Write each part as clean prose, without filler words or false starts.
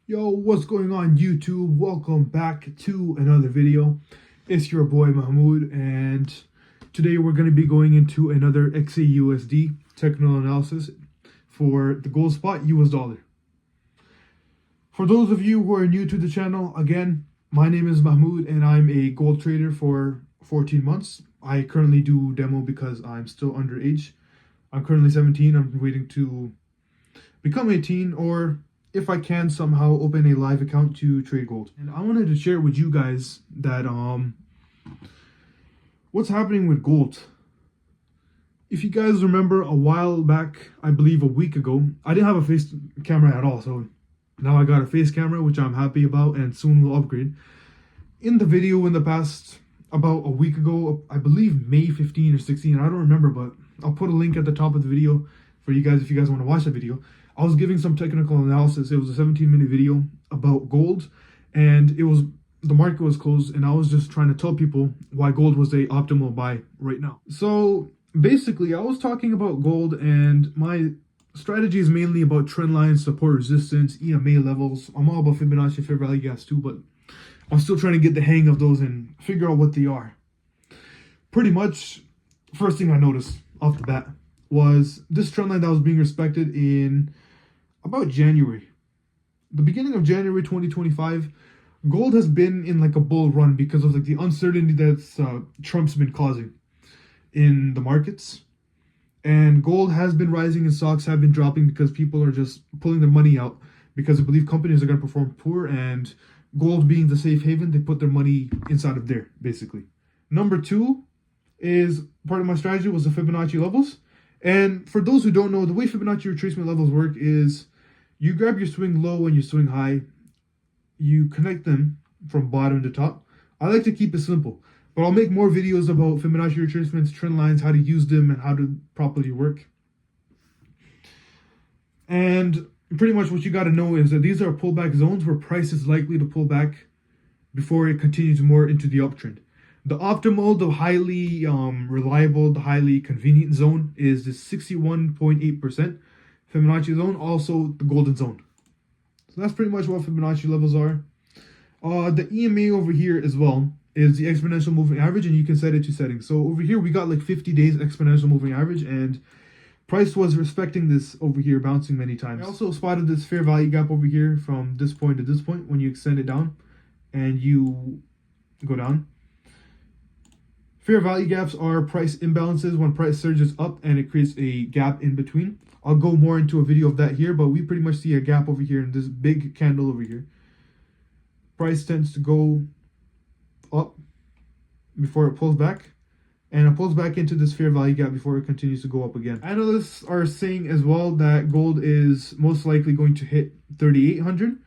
Yo, what's going on YouTube? Welcome back to another video. It's your boy Mahmoud, and today we're going to be going into another XAUUSD technical analysis for the gold spot US dollar. For those of you who are new to the channel, again, my name is Mahmoud and I'm a gold trader for 14 months. I currently do demo because I'm still underage. I'm currently 17. I'm waiting to become 18, or if I can somehow open a live account to trade gold. And I wanted to share with you guys that what's happening with gold. If you guys remember a while back, I believe a week ago, I didn't have a face camera at all, so now I got a face camera, which I'm happy about, and soon will upgrade. In the video in the past, about a week ago, I believe May 15 or 16, I don't remember, but I'll put a link at the top of the video for you guys if you guys want to watch the video. I was giving some technical analysis. It was a 17-minute video about gold, and the market was closed, and I was just trying to tell people why gold was a optimal buy right now. So basically, I was talking about gold, and my strategy is mainly about trend lines, support, resistance, EMA levels. I'm all about Fibonacci, fair value gaps too, but I'm still trying to get the hang of those and figure out what they are. Pretty much, first thing I noticed off the bat was this trend line that was being respected in about January. The beginning of January 2025, gold has been in like a bull run because of like the uncertainty that's Trump's been causing in the markets. And gold has been rising and stocks have been dropping because people are just pulling their money out because they believe companies are going to perform poor, and gold being the safe haven, they put their money inside of there, basically. Number two is part of my strategy was the Fibonacci levels. And for those who don't know, the way Fibonacci retracement levels work is you grab your swing low and your swing high, you connect them from bottom to top. I like to keep it simple, but I'll make more videos about Fibonacci retracements, trend lines, how to use them, and how to properly work. And pretty much what you got to know is that these are pullback zones where price is likely to pull back before it continues more into the uptrend. The optimal, the highly reliable, the highly convenient zone is the 61.8% Fibonacci zone, also the golden zone. So that's pretty much what Fibonacci levels are. The EMA over here as well is the exponential moving average, and you can set it to settings. So over here we got like 50 days exponential moving average, and price was respecting this over here, bouncing many times. I also spotted this fair value gap over here from this point to this point when you extend it down and you go down. Fair value gaps are price imbalances when price surges up and it creates a gap in between. I'll go more into a video of that here, but we pretty much see a gap over here in this big candle over here. Price tends to go up before it pulls back, and it pulls back into this fair value gap before it continues to go up again. Analysts are saying as well that gold is most likely going to hit 3,800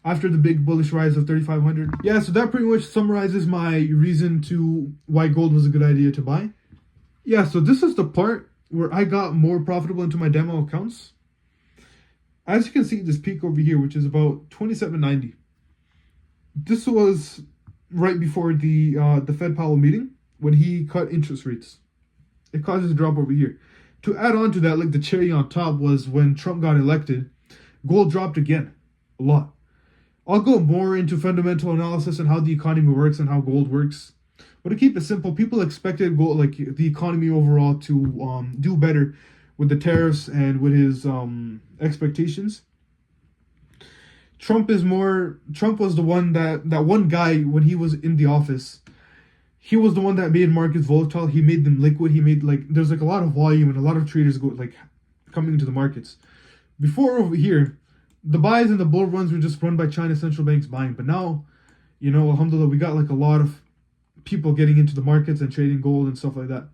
after the big bullish rise of 3,500. Yeah, so that pretty much summarizes my reason to why gold was a good idea to buy. Yeah, so this is the part where I got more profitable into my demo accounts. As you can see, this peak over here, which is about 27.90. This was right before the Fed Powell meeting when he cut interest rates. It causes a drop over here. To add on to that, like the cherry on top was when Trump got elected, gold dropped again, a lot. I'll go more into fundamental analysis and how the economy works and how gold works. But to keep it simple, people expected gold, like the economy overall, to do better with the tariffs and with his expectations. Trump was the one that one guy when he was in the office, he was the one that made markets volatile. He made them liquid. He made there's like a lot of volume and a lot of traders coming into the markets. Before over here, the buys and the bull runs were just run by China central banks buying. But now, alhamdulillah, we got like a lot of people getting into the markets and trading gold and stuff like that.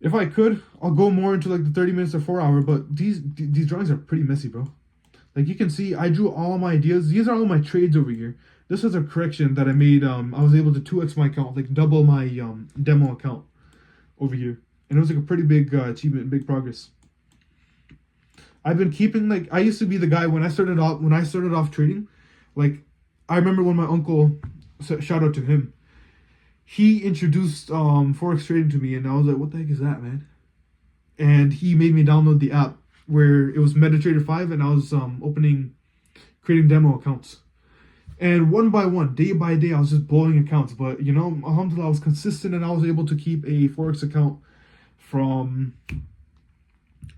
If I could, I'll go more into like the 30 minutes or 4 hour, but these drawings are pretty messy, bro. Like you can see, I drew all my ideas. These are all my trades over here. This is a correction that I made. I was able to 2x my account, like double my demo account over here. And it was like a pretty big achievement, big progress. I've been keeping, I used to be the guy when I started off trading. Like, I remember when my uncle, shout out to him, he introduced Forex trading to me, and I was like, what the heck is that, man? And he made me download the app where it was MetaTrader 5, and I was opening creating demo accounts. And one by one, day by day, I was just blowing accounts. But, you know, alhamdulillah, I was consistent and I was able to keep a Forex account from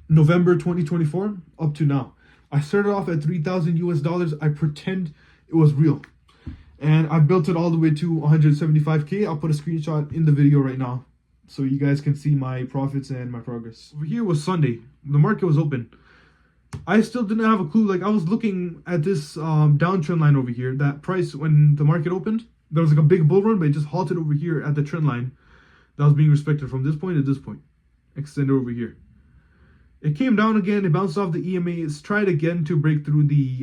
November 2024 up to now. I started off at 3,000 US dollars. I pretend it was real. And I built it all the way to 175K. I'll put a screenshot in the video right now so you guys can see my profits and my progress. Over here was Sunday. The market was open. I still didn't have a clue. Like, I was looking at this downtrend line over here. That price, when the market opened, there was like a big bull run, but it just halted over here at the trend line that was being respected from this point to this point. Extended over here. It came down again. It bounced off the EMA. It's tried again to break through the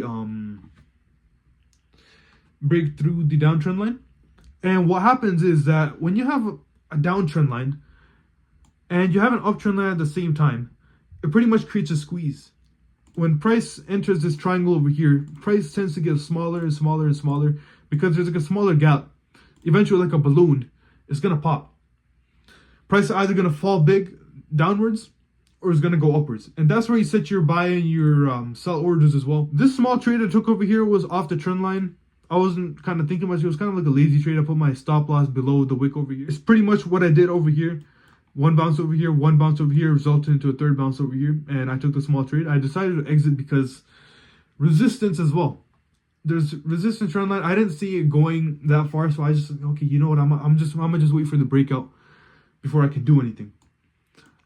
downtrend line. And what happens is that when you have a downtrend line and you have an uptrend line at the same time, it pretty much creates a squeeze. When price enters this triangle over here, price tends to get smaller and smaller and smaller because there's like a smaller gap. Eventually, like a balloon, it's gonna pop. Price is either gonna fall big downwards or it's gonna go upwards, and that's where you set your buy and your sell orders as well. This small trade I took over here was off the trend line. I wasn't kind of thinking much. It was kind of like a lazy trade. I put my stop loss below the wick over here. It's pretty much what I did over here. One bounce over here, one bounce over here, resulted into a third bounce over here, and I took the small trade. I decided to exit because resistance as well. There's resistance trend line. I didn't see it going that far, so I just said, okay, you know what? I'm gonna just wait for the breakout before I can do anything.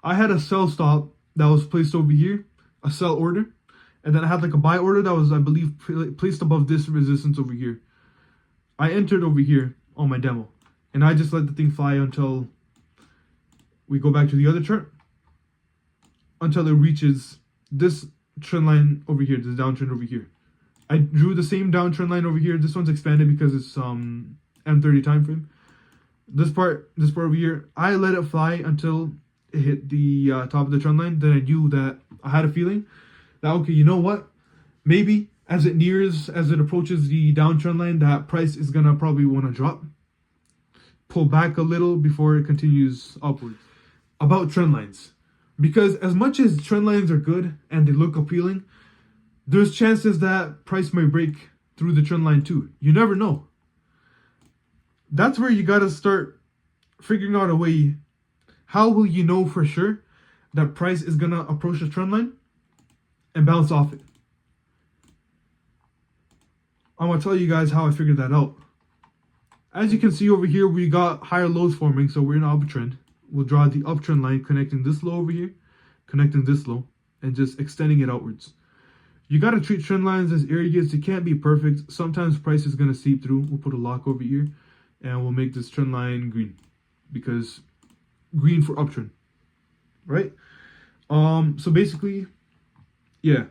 I had a sell stop that was placed over here, a sell order, and then I had like a buy order that was, I believe, placed above this resistance over here. I entered over here on my demo, and I just let the thing fly until we go back to the other chart, until it reaches this trend line over here, this downtrend over here. I drew the same downtrend line over here. This one's expanded because it's M30 time frame. This part over here, I let it fly until it hit the top of the trend line. Then I knew that I had a feeling that, okay, you know what? Maybe as it approaches the downtrend line, that price is gonna probably want to drop, pull back a little before it continues upwards. About trend lines, because as much as trend lines are good and they look appealing, there's chances that price may break through the trend line too. You never know. That's where you gotta start figuring out a way. How will you know for sure that price is gonna approach the trend line and bounce off it? I'm gonna tell you guys how I figured that out. As you can see over here, we got higher lows forming, so we're in an uptrend. We'll draw the uptrend line connecting this low over here, connecting this low, and just extending it outwards. You got to treat trend lines as areas. It can't be perfect. Sometimes price is going to seep through. We'll put a lock over here, and we'll make this trend line green, because green for uptrend, right? So basically, yeah.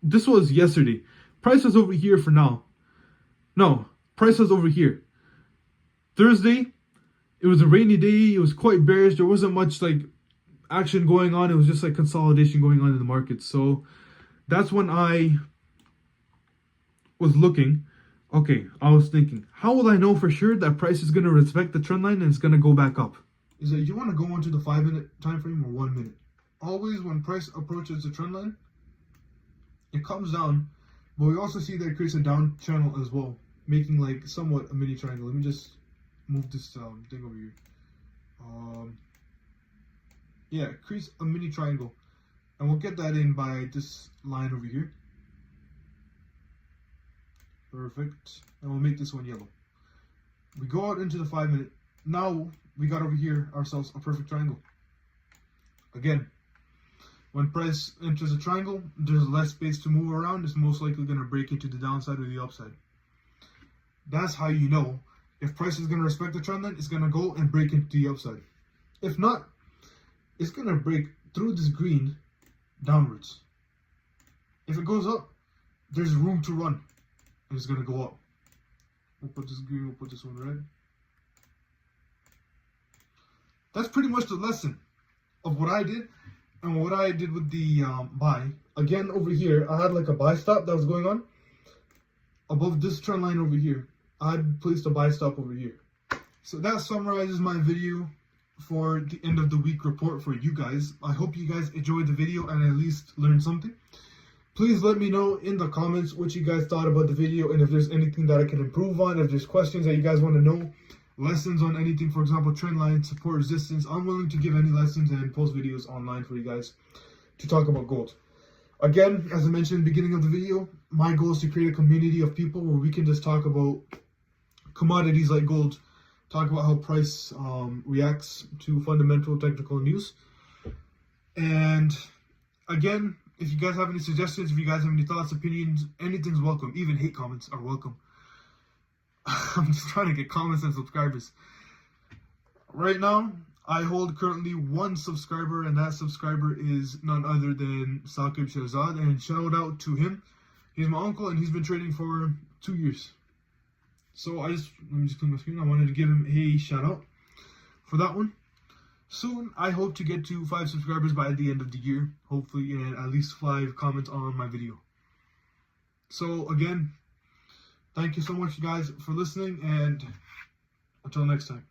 This was yesterday. Price was over here for now. No, price was over here. Thursday, it was a rainy day. It was quite bearish. There wasn't much like action going on. It was just like consolidation going on in the market. So that's when I was looking. Okay, I was thinking, how will I know for sure that price is going to respect the trend line and it's going to go back up? Is that you want to go into the 5-minute time frame or 1 minute? Always when price approaches the trend line, it comes down, but we also see that it creates a down channel as well, making like somewhat a mini triangle. Let me just move this thing over here. Yeah, crease a mini triangle, and we'll get that in by this line over here. Perfect. And we'll make this one yellow. We go out into the 5-minute. Now we got over here ourselves a perfect triangle. Again, when price enters a triangle, there's less space to move around. It's most likely going to break into the downside or the upside. That's how you know if price is going to respect the trend line. It's going to go and break into the upside. If not, it's going to break through this green downwards. If it goes up, there's room to run, and it's going to go up. We'll put this green, we'll put this one red. That's pretty much the lesson of what I did and what I did with the buy. Again, over here, I had like a buy stop that was going on above this trend line over here. I had placed a buy stop over here. So that summarizes my video for the end of the week report for you guys. I hope you guys enjoyed the video and at least learned something. Please let me know in the comments what you guys thought about the video, and if there's anything that I can improve on, if there's questions that you guys want to know, lessons on anything, for example, trend line, support, resistance. I'm willing to give any lessons and post videos online for you guys to talk about gold. Again, as I mentioned in the beginning of the video, my goal is to create a community of people where we can just talk about commodities like gold, talk about how price reacts to fundamental technical news. And again, if you guys have any suggestions, if you guys have any thoughts, opinions, anything's welcome. Even hate comments are welcome. I'm just trying to get comments and subscribers. Right now, I hold currently 1 subscriber, and that subscriber is none other than XAUUSD. And shout out to him. He's my uncle, and he's been trading for 2 years. So let me just clean my screen. I wanted to give him a shout out for that one. Soon, I hope to get to 5 subscribers by the end of the year, hopefully, and at least 5 comments on my video. So again, thank you so much, guys, for listening, and until next time.